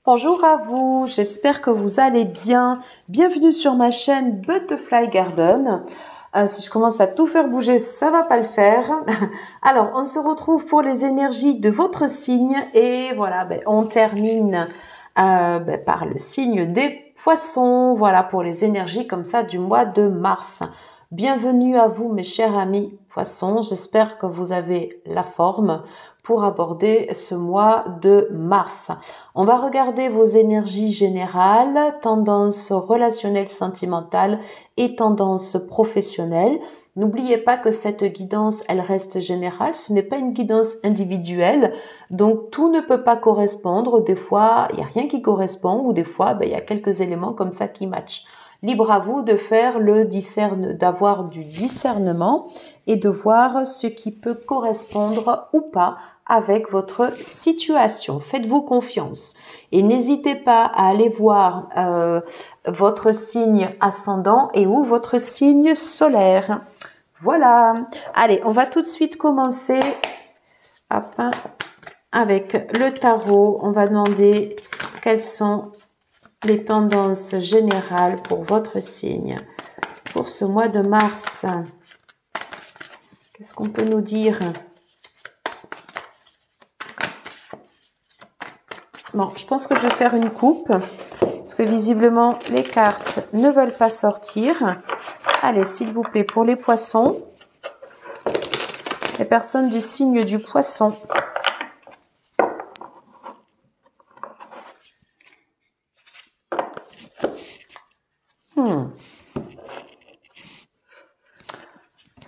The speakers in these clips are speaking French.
Bonjour à vous, j'espère que vous allez bien. Bienvenue sur ma chaîne Butterfly Garden. Si je commence à tout faire bouger, ça va pas le faire. Alors, on se retrouve pour les énergies de votre signe et voilà, on termine par le signe des poissons. Voilà pour les énergies comme ça du mois de mars. Bienvenue à vous mes chers amis poissons, j'espère que vous avez la forme pour aborder ce mois de mars. On va regarder vos énergies générales, tendances relationnelles sentimentales et tendances professionnelles. N'oubliez pas que cette guidance, elle reste générale, ce n'est pas une guidance individuelle, donc tout ne peut pas correspondre. Des fois, il n'y a rien qui correspond ou des fois, il y a quelques éléments comme ça qui matchent. Libre à vous de faire d'avoir du discernement et de voir ce qui peut correspondre ou pas avec votre situation. Faites-vous confiance et n'hésitez pas à aller voir votre signe ascendant et ou votre signe solaire. Voilà. Allez, on va tout de suite commencer avec le tarot. On va demander quelles sont les tendances générales pour votre signe pour ce mois de mars. Qu'est-ce qu'on peut nous dire? Bon, je pense que je vais faire une coupe parce que visiblement les cartes ne veulent pas sortir. Allez, s'il vous plaît, pour les poissons, les personnes du signe du poisson.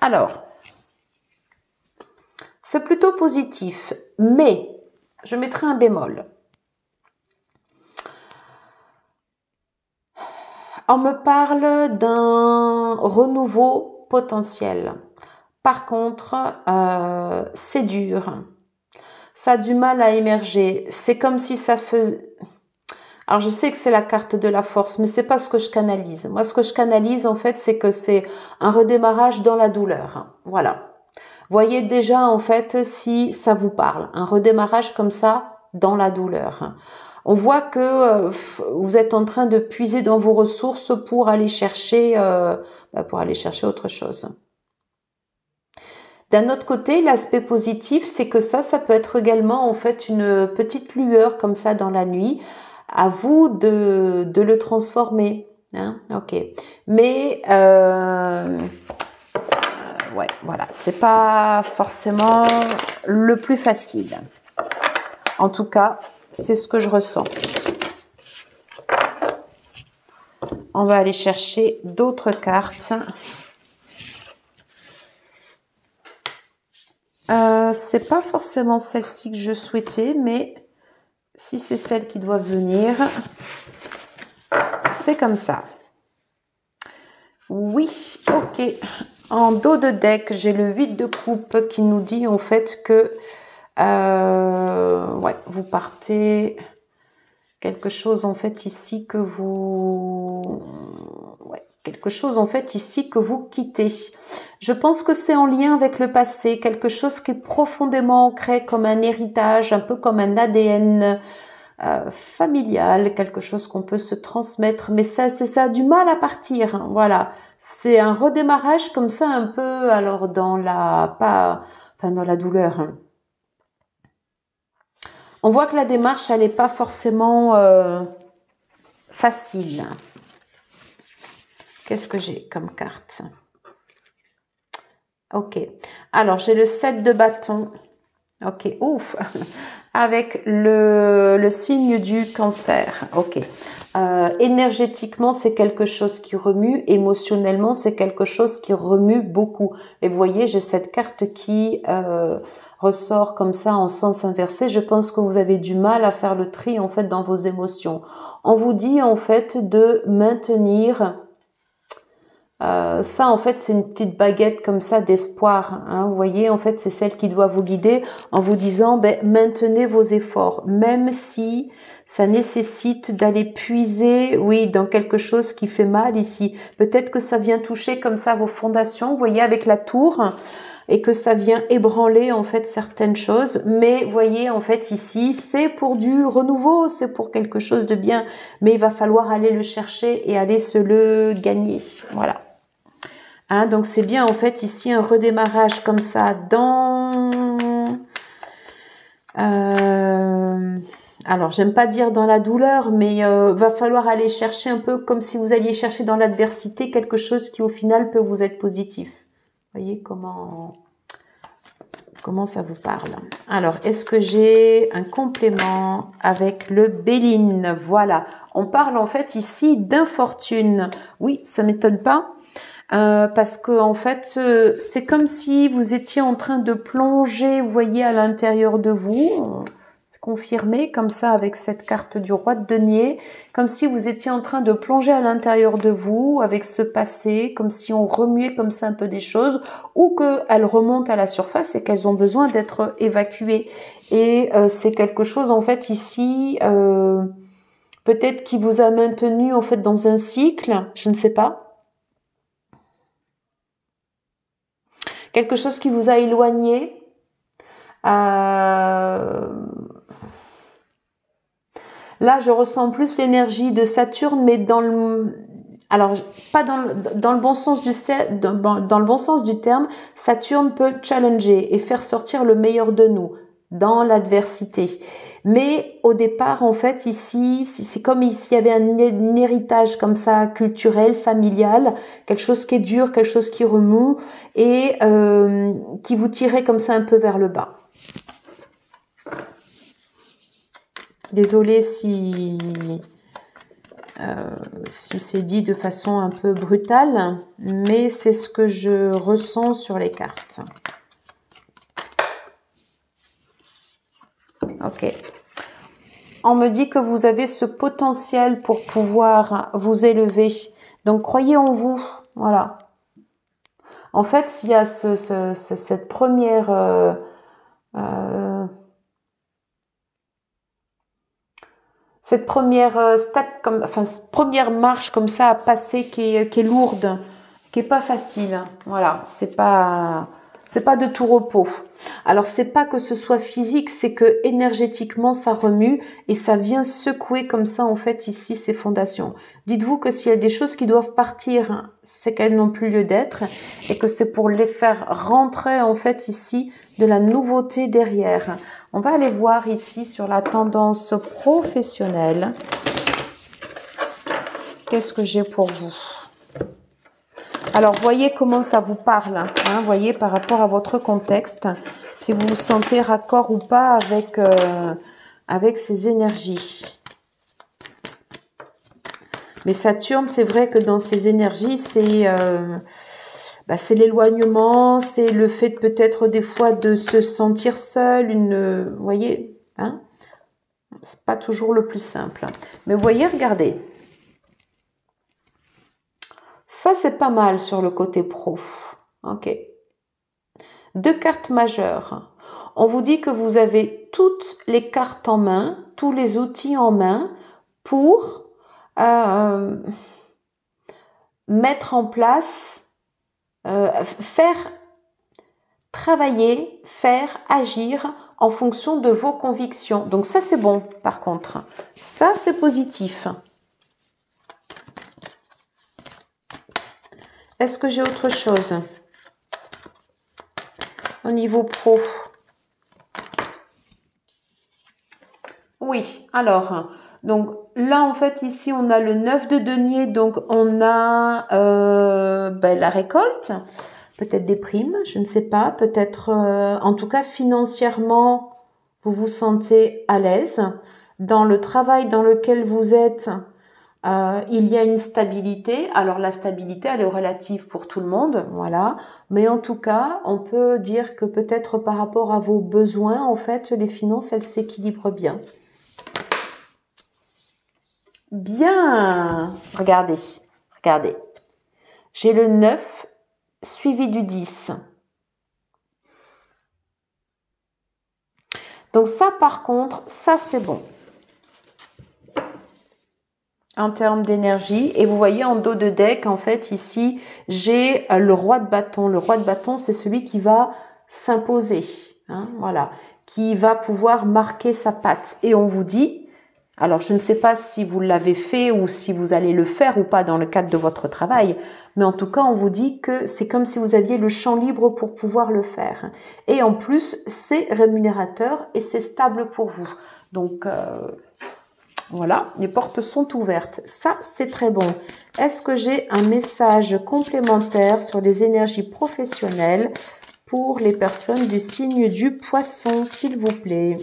Alors, c'est plutôt positif, mais je mettrai un bémol. On me parle d'un renouveau potentiel. Par contre, c'est dur. Ça a du mal à émerger. C'est comme si ça faisait... Alors, je sais que c'est la carte de la force, mais c'est pas ce que je canalise. Moi, ce que je canalise, en fait, c'est que c'est un redémarrage dans la douleur. Voilà. Voyez déjà, en fait, si ça vous parle. Un redémarrage comme ça dans la douleur. On voit que vous êtes en train de puiser dans vos ressources pour aller chercher autre chose. D'un autre côté, l'aspect positif, c'est que ça peut être également en fait une petite lueur comme ça dans la nuit. À vous de le transformer. Hein, ok. Mais ouais, voilà, c'est pas forcément le plus facile. En tout cas, c'est ce que je ressens. On va aller chercher d'autres cartes. C'est pas forcément celle-ci que je souhaitais, mais si c'est celle qui doit venir, c'est comme ça. Oui, ok. En dos de deck, j'ai le 8 de coupe qui nous dit en fait que ouais, vous partez quelque chose en fait ici que vous... Ouais, quelque chose en fait ici que vous quittez. Je pense que c'est en lien avec le passé, quelque chose qui est profondément ancré comme un héritage, un peu comme un ADN familial, quelque chose qu'on peut se transmettre, mais ça a du mal à partir. Hein, voilà, c'est un redémarrage comme ça un peu, alors dans la dans la douleur. Hein. On voit que la démarche, elle n'est pas forcément facile. Qu'est-ce que j'ai comme carte? Ok. Alors, j'ai le 7 de bâton. Ok. Ouf. Avec le signe du cancer. Ok. Énergétiquement, c'est quelque chose qui remue. Émotionnellement, c'est quelque chose qui remue beaucoup. Et vous voyez, j'ai cette carte qui ressort comme ça en sens inversé. Je pense que vous avez du mal à faire le tri en fait dans vos émotions. On vous dit en fait de maintenir... ça, en fait, c'est une petite baguette comme ça d'espoir. Hein. Vous voyez, en fait, c'est celle qui doit vous guider en vous disant, maintenez vos efforts, même si ça nécessite d'aller puiser, oui, dans quelque chose qui fait mal ici. Peut-être que ça vient toucher comme ça vos fondations, vous voyez, avec la tour. et que ça vient ébranler en fait certaines choses. Mais voyez, en fait ici, c'est pour du renouveau, c'est pour quelque chose de bien, mais il va falloir aller le chercher et aller se le gagner. Voilà. Hein, donc c'est bien en fait ici un redémarrage comme ça alors j'aime pas dire dans la douleur, mais va falloir aller chercher un peu comme si vous alliez chercher dans l'adversité quelque chose qui au final peut vous être positif. Voyez comment ça vous parle. Alors, est-ce que j'ai un complément avec le Béline? Voilà, on parle en fait ici d'infortune. Oui, ça m'étonne pas. Parce que en fait, c'est comme si vous étiez en train de plonger, vous voyez, à l'intérieur de vous. C'est confirmé comme ça avec cette carte du roi de denier, comme si vous étiez en train de plonger à l'intérieur de vous avec ce passé, comme si on remuait comme ça un peu des choses, ou qu'elles remontent à la surface et qu'elles ont besoin d'être évacuées. Et c'est quelque chose en fait ici, peut-être qui vous a maintenu en fait dans un cycle, je ne sais pas. Quelque chose qui vous a éloigné. Là, je ressens plus l'énergie de Saturne, mais alors pas dans le bon sens dans le bon sens du terme. Saturne peut challenger et faire sortir le meilleur de nous dans l'adversité. Mais au départ, en fait, ici, c'est comme s'il y avait un héritage comme ça, culturel, familial, quelque chose qui est dur, quelque chose qui remue et qui vous tirait comme ça un peu vers le bas. Désolée si c'est dit de façon un peu brutale, mais c'est ce que je ressens sur les cartes. Ok. On me dit que vous avez ce potentiel pour pouvoir vous élever. Donc, croyez en vous. Voilà. En fait, s'il y a cette première... cette première première marche comme ça à passer qui est lourde, qui est pas facile. Voilà, c'est pas de tout repos. Alors c'est pas que ce soit physique, c'est que énergétiquement ça remue et ça vient secouer comme ça en fait ici ces fondations. Dites-vous que s'il y a des choses qui doivent partir, c'est qu'elles n'ont plus lieu d'être et que c'est pour les faire rentrer en fait ici de la nouveauté derrière. On va aller voir ici sur la tendance professionnelle. Qu'est-ce que j'ai pour vous? Alors, voyez comment ça vous parle. Hein, voyez par rapport à votre contexte, si vous vous sentez raccord ou pas avec ces énergies. Mais Saturne, c'est vrai que dans ces énergies, c'est l'éloignement, c'est le fait peut-être des fois de se sentir seul, vous voyez, hein, c'est pas toujours le plus simple. Mais vous voyez, regardez. Ça, c'est pas mal sur le côté pro. Ok. 2 cartes majeures. On vous dit que vous avez toutes les cartes en main, tous les outils en main pour mettre en place, faire travailler, faire, agir en fonction de vos convictions. Donc ça, c'est bon, par contre. Ça, c'est positif. Est-ce que j'ai autre chose au niveau pro? Oui, alors, donc là, en fait, ici, on a le 9 de denier, donc on a la récolte, peut-être des primes, je ne sais pas, peut-être, en tout cas, financièrement, vous vous sentez à l'aise. Dans le travail dans lequel vous êtes, il y a une stabilité. Alors la stabilité, elle est relative pour tout le monde, voilà. Mais en tout cas, on peut dire que peut-être par rapport à vos besoins, en fait, les finances, elles s'équilibrent bien. Bien, regardez. J'ai le 9 suivi du 10. Donc ça, par contre, ça c'est bon. en termes d'énergie. Et vous voyez en dos de deck, en fait, ici, j'ai le roi de bâton. Le roi de bâton, c'est celui qui va s'imposer, hein, voilà, qui va pouvoir marquer sa patte. Et on vous dit, alors je ne sais pas si vous l'avez fait ou si vous allez le faire ou pas dans le cadre de votre travail, mais en tout cas, on vous dit que c'est comme si vous aviez le champ libre pour pouvoir le faire. Et en plus, c'est rémunérateur et c'est stable pour vous. Donc, voilà, les portes sont ouvertes. Ça, c'est très bon. Est-ce que j'ai un message complémentaire sur les énergies professionnelles pour les personnes du signe du Poisson, s'il vous plaît?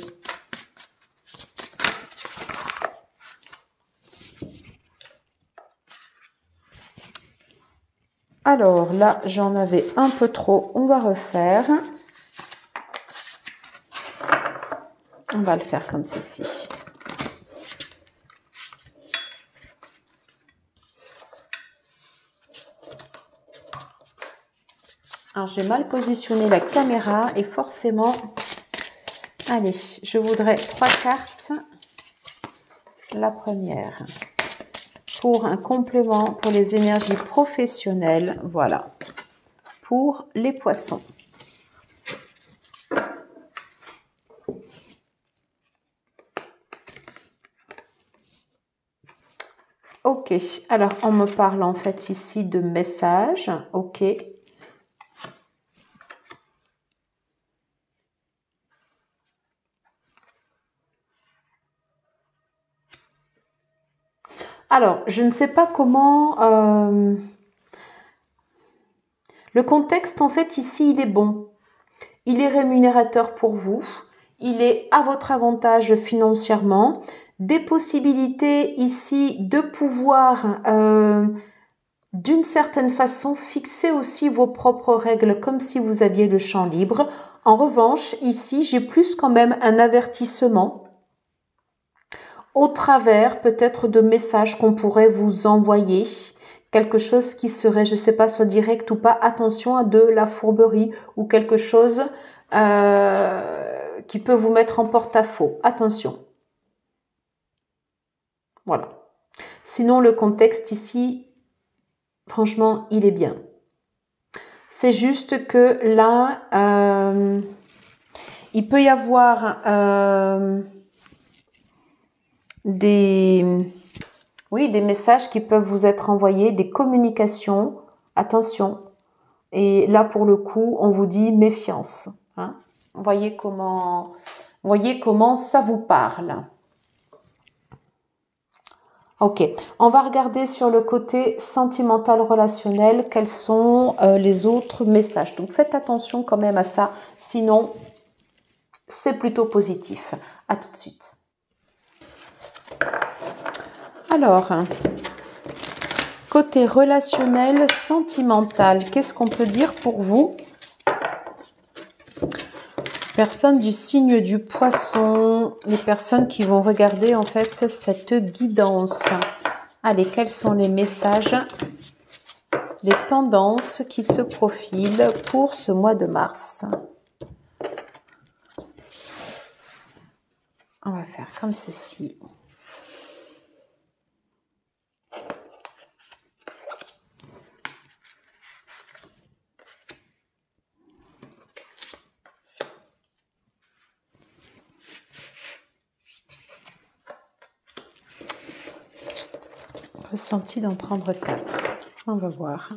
Alors là, j'en avais un peu trop. On va refaire. On va le faire comme ceci. Alors, j'ai mal positionné la caméra et forcément... Allez, je voudrais 3 cartes. La première, pour un complément pour les énergies professionnelles. Voilà, pour les poissons. Ok, alors on me parle en fait ici de message. Ok. Alors, je ne sais pas comment... le contexte, en fait, ici, il est bon. Il est rémunérateur pour vous. Il est à votre avantage financièrement. Des possibilités ici de pouvoir, d'une certaine façon, fixer aussi vos propres règles comme si vous aviez le champ libre. En revanche, ici, j'ai plus quand même un avertissement au travers peut-être de messages qu'on pourrait vous envoyer, quelque chose qui serait, je ne sais pas, soit direct ou pas, attention à de la fourberie ou quelque chose qui peut vous mettre en porte-à-faux. Attention. Voilà. Sinon, le contexte ici, franchement, il est bien. C'est juste que là, il peut y avoir... des messages qui peuvent vous être envoyés, des communications, attention. Et là, pour le coup, on vous dit méfiance. Hein. Voyez comment ça vous parle. Ok, on va regarder sur le côté sentimental relationnel, quels sont les autres messages. Donc, faites attention quand même à ça, sinon, c'est plutôt positif. À tout de suite. Alors, côté relationnel, sentimental, qu'est-ce qu'on peut dire pour vous? Personnes du signe du Poisson, les personnes qui vont regarder en fait cette guidance. Allez, quels sont les messages, les tendances qui se profilent pour ce mois de mars? On va faire comme ceci. Ressenti d'en prendre 4. On va voir.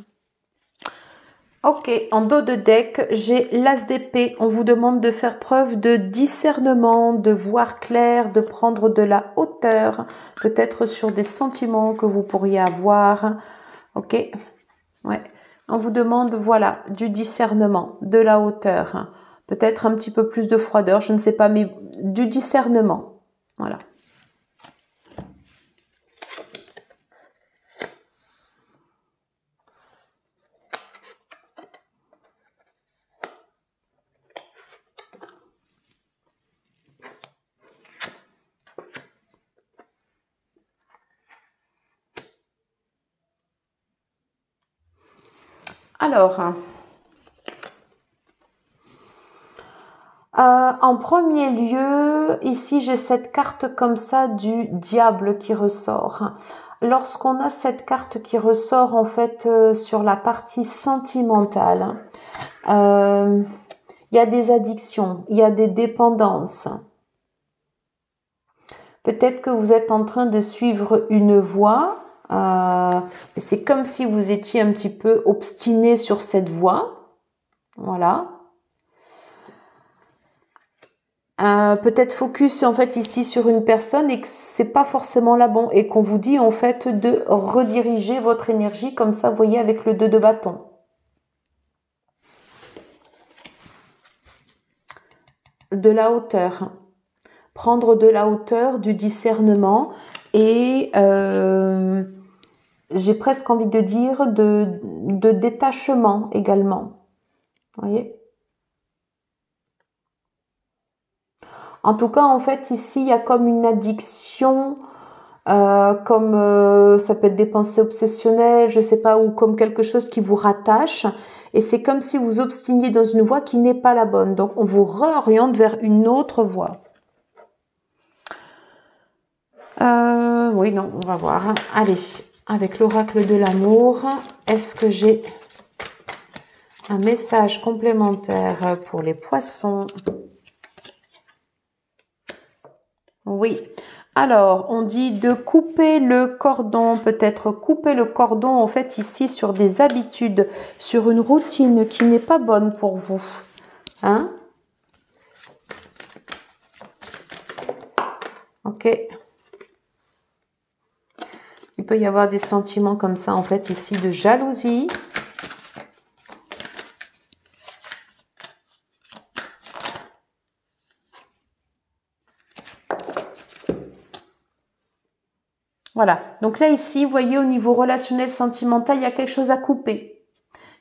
Ok, en dos de deck, j'ai l'As d'épée. On vous demande de faire preuve de discernement, de voir clair, de prendre de la hauteur, peut-être sur des sentiments que vous pourriez avoir. Ok, ouais. On vous demande, voilà, du discernement, de la hauteur. Peut-être un petit peu plus de froideur, je ne sais pas, mais du discernement. Voilà. Alors, en premier lieu, ici j'ai cette carte comme ça du diable qui ressort. lorsqu'on a cette carte qui ressort en fait sur la partie sentimentale, il y a des addictions, il y a des dépendances. Peut-être que vous êtes en train de suivre une voie. C'est comme si vous étiez un petit peu obstiné sur cette voie. Voilà. Peut-être focus en fait ici sur une personne et que c'est pas forcément la bonne et qu'on vous dit en fait de rediriger votre énergie comme ça, vous voyez, avec le 2 de bâton. De la hauteur. Prendre de la hauteur, du discernement et j'ai presque envie de dire de détachement également. Vous voyez? En tout cas, en fait, ici, il y a comme une addiction, comme ça peut être des pensées obsessionnelles, je sais pas, ou comme quelque chose qui vous rattache. Et c'est comme si vous obstiniez dans une voie qui n'est pas la bonne. Donc, on vous réoriente vers une autre voie. Oui, non, on va voir. Allez, avec l'oracle de l'amour, est-ce que j'ai un message complémentaire pour les poissons? Oui. Alors, on dit de couper le cordon, peut-être couper le cordon, en fait, ici, sur des habitudes, sur une routine qui n'est pas bonne pour vous. Hein? Ok. Il peut y avoir des sentiments comme ça, en fait, ici, de jalousie. Voilà. Donc là, ici, vous voyez, au niveau relationnel, sentimental, il y a quelque chose à couper.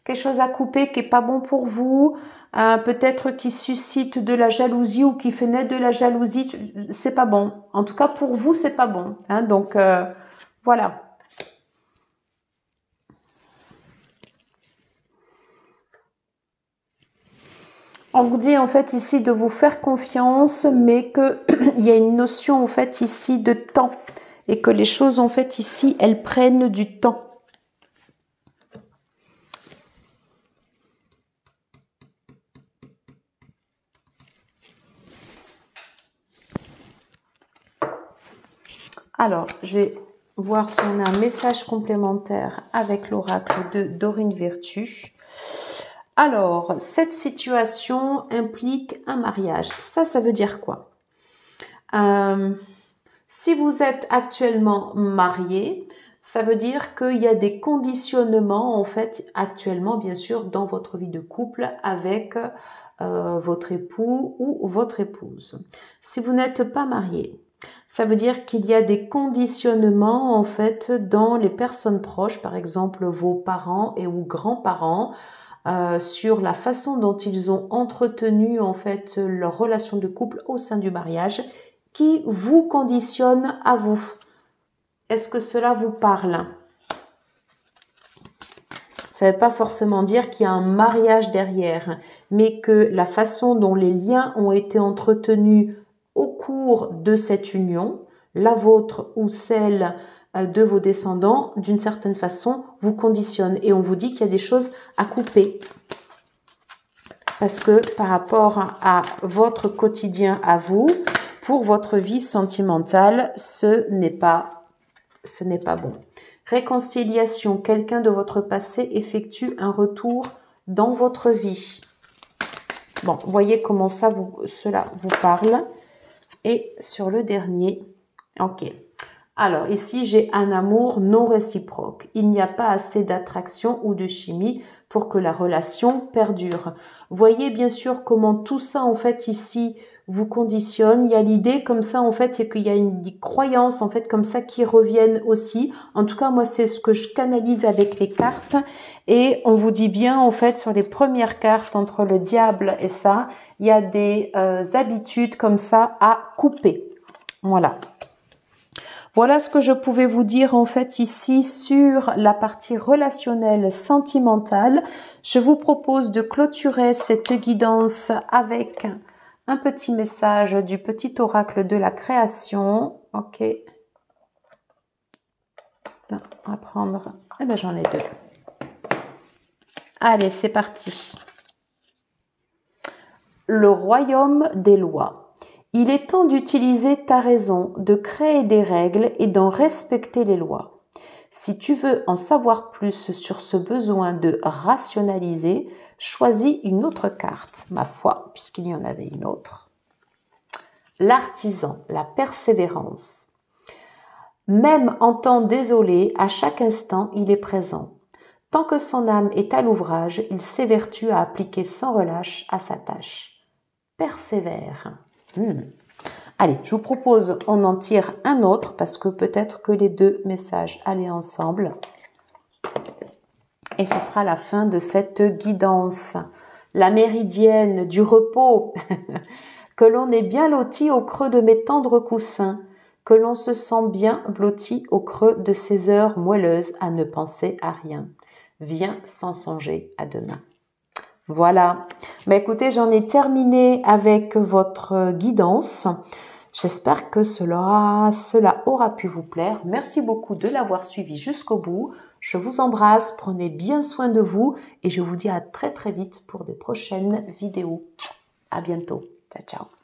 Quelque chose à couper qui est pas bon pour vous. Peut-être qui suscite de la jalousie ou qui fait naître de la jalousie. C'est pas bon. En tout cas, pour vous, c'est pas bon. Hein, donc, voilà. On vous dit en fait ici de vous faire confiance, mais que il y a une notion en fait ici de temps et que les choses en fait ici elles prennent du temps. Alors, je vais voir si on a un message complémentaire avec l'oracle de Dorine Vertu. Alors, cette situation implique un mariage. Ça veut dire quoi? Si vous êtes actuellement marié, ça veut dire qu'il y a des conditionnements, en fait, actuellement, bien sûr, dans votre vie de couple avec votre époux ou votre épouse. Si vous n'êtes pas marié, ça veut dire qu'il y a des conditionnements, en fait, dans les personnes proches, par exemple vos parents et ou grands-parents, sur la façon dont ils ont entretenu, en fait, leur relation de couple au sein du mariage, qui vous conditionne à vous. Est-ce que cela vous parle? Ça ne veut pas forcément dire qu'il y a un mariage derrière, mais que la façon dont les liens ont été entretenus au cours de cette union, la vôtre ou celle de vos descendants, d'une certaine façon, vous conditionne. Et on vous dit qu'il y a des choses à couper. Parce que par rapport à votre quotidien à vous, pour votre vie sentimentale, ce n'est pas bon. Réconciliation, quelqu'un de votre passé effectue un retour dans votre vie. Bon, voyez comment cela vous parle. Et sur le dernier, ok. Alors ici, j'ai un amour non réciproque. Il n'y a pas assez d'attraction ou de chimie pour que la relation perdure. Voyez bien sûr comment tout ça, en fait, ici, vous conditionne. Il y a l'idée comme ça, en fait, c'est qu'il y a une croyance, en fait, comme ça, qui reviennent aussi. En tout cas, moi, c'est ce que je canalise avec les cartes. Et on vous dit bien, en fait, sur les premières cartes, entre le diable et ça, il y a des habitudes comme ça à couper. Voilà. Voilà ce que je pouvais vous dire en fait ici sur la partie relationnelle sentimentale. Je vous propose de clôturer cette guidance avec un petit message du petit oracle de la création. Ok. Non, on va prendre... Eh ben, j'en ai 2. Allez, c'est parti. Le royaume des lois. Il est temps d'utiliser ta raison, de créer des règles et d'en respecter les lois. Si tu veux en savoir plus sur ce besoin de rationaliser, choisis une autre carte, ma foi, puisqu'il y en avait une autre. L'artisan, la persévérance. Même en temps désolé, à chaque instant, il est présent. Tant que son âme est à l'ouvrage, il s'évertue à appliquer sans relâche à sa tâche. Persévère. Allez, je vous propose, on en tire un autre parce que peut-être que les deux messages allaient ensemble. Et ce sera la fin de cette guidance. La méridienne du repos. Que l'on est bien loti au creux de mes tendres coussins. Que l'on se sent bien blotti au creux de ces heures moelleuses à ne penser à rien. Viens sans songer à demain. Voilà. Ben écoutez, j'en ai terminé avec votre guidance. J'espère que cela aura pu vous plaire. Merci beaucoup de l'avoir suivi jusqu'au bout. Je vous embrasse, prenez bien soin de vous et je vous dis à très très vite pour des prochaines vidéos. À bientôt. Ciao, ciao.